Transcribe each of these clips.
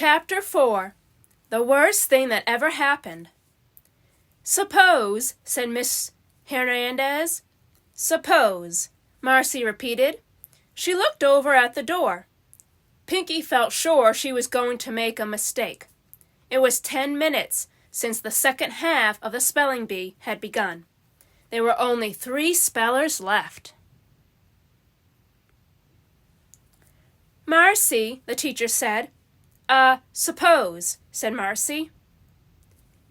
Chapter 4. The Worst Thing That Ever Happened. "Suppose," said Miss Hernandez. "Suppose," Marcy repeated. She looked over at the door. Pinky felt sure she was going to make a mistake. It was 10 minutes since the second half of the spelling bee had begun. There were only 3 spellers left. "Marcy," the teacher said. Suppose," said Marcy.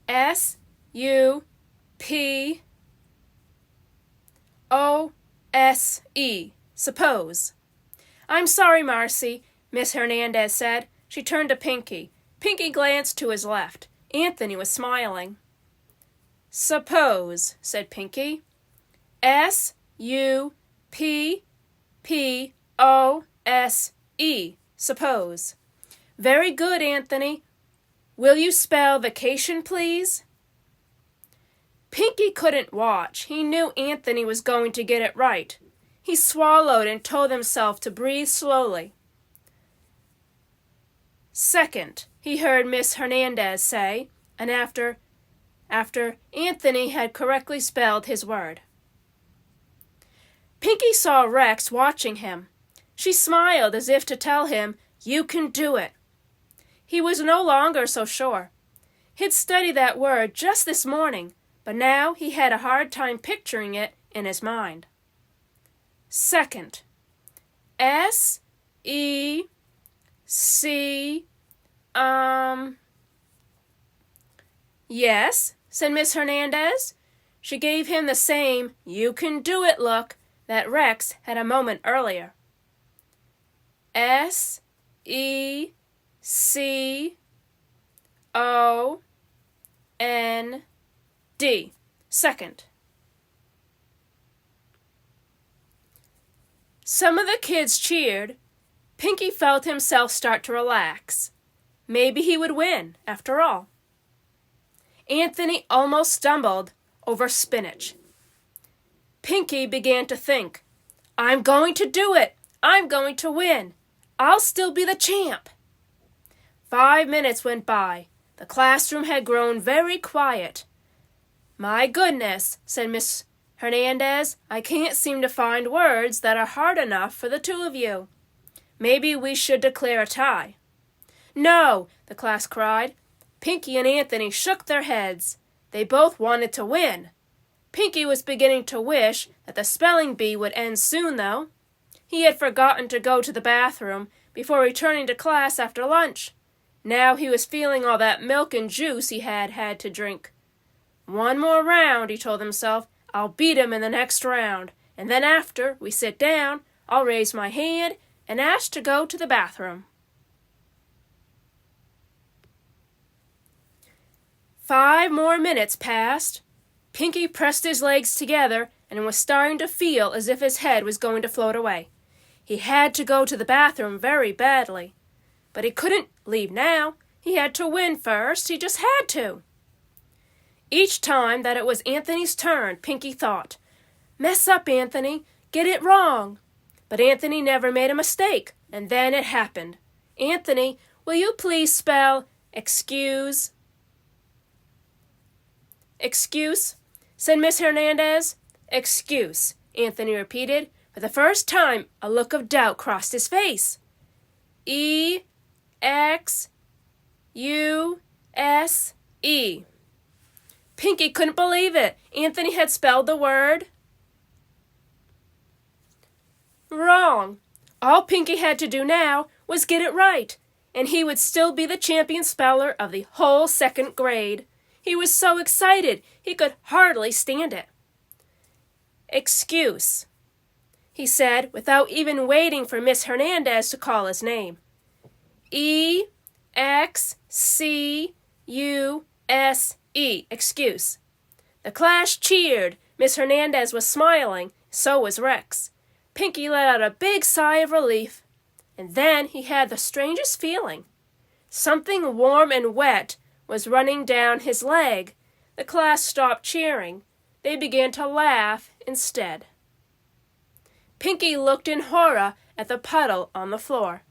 S-U-P-O-S-E, suppose. "I'm sorry, Marcy," Miss Hernandez said. She turned to Pinky. Pinky glanced to his left. Anthony was smiling. "Suppose," said Pinky. S-U-P-P-O-S-E, suppose. "Very good, Anthony. Will you spell vacation, please?" Pinky couldn't watch. He knew Anthony was going to get it right. He swallowed and told himself to breathe slowly. "Second," he heard Miss Hernandez say, and after Anthony had correctly spelled his word. Pinky saw Rex watching him. She smiled as if to tell him, "You can do it." He was no longer so sure. He'd studied that word just this morning, but now he had a hard time picturing it in his mind. Second. S-E-C, Yes, said Miss Hernandez. She gave him the same "you can do it" look that Rex had a moment earlier. S-E-C-O-N-D, second. Some of the kids cheered. Pinky felt himself start to relax. Maybe he would win, after all. Anthony almost stumbled over spinach. Pinky began to think, "I'm going to do it. I'm going to win. I'll still be the champ." 5 minutes went by. The classroom had grown very quiet. "My goodness," said Miss Hernandez, "I can't seem to find words that are hard enough for the two of you. Maybe we should declare a tie." "No," the class cried. Pinky and Anthony shook their heads. They both wanted to win. Pinky was beginning to wish that the spelling bee would end soon, though. He had forgotten to go to the bathroom before returning to class after lunch. Now he was feeling all that milk and juice he had to drink. "One more round," he told himself. "I'll beat him in the next round, and then after we sit down, I'll raise my hand and ask to go to the bathroom." 5 more minutes passed. Pinky pressed his legs together and was starting to feel as if his head was going to float away. He had to go to the bathroom very badly. But he couldn't leave now. He had to win first. He just had to. Each time that it was Anthony's turn, Pinky thought, "Mess up, Anthony. Get it wrong." But Anthony never made a mistake, and then it happened. "Anthony, will you please spell excuse?" "Excuse," said Miss Hernandez. "Excuse," Anthony repeated. For the first time, a look of doubt crossed his face. E-X-U-S-E. Pinky couldn't believe it. Anthony had spelled the word wrong. All Pinky had to do now was get it right, and he would still be the champion speller of the whole 2nd grade. He was so excited he could hardly stand it. "Excuse," he said without even waiting for Miss Hernandez to call his name. E-X-C-U-S-E, excuse. The class cheered. Miss Hernandez was smiling. So was Rex. Pinky let out a big sigh of relief. And then he had the strangest feeling. Something warm and wet was running down his leg. The class stopped cheering. They began to laugh instead. Pinky looked in horror at the puddle on the floor.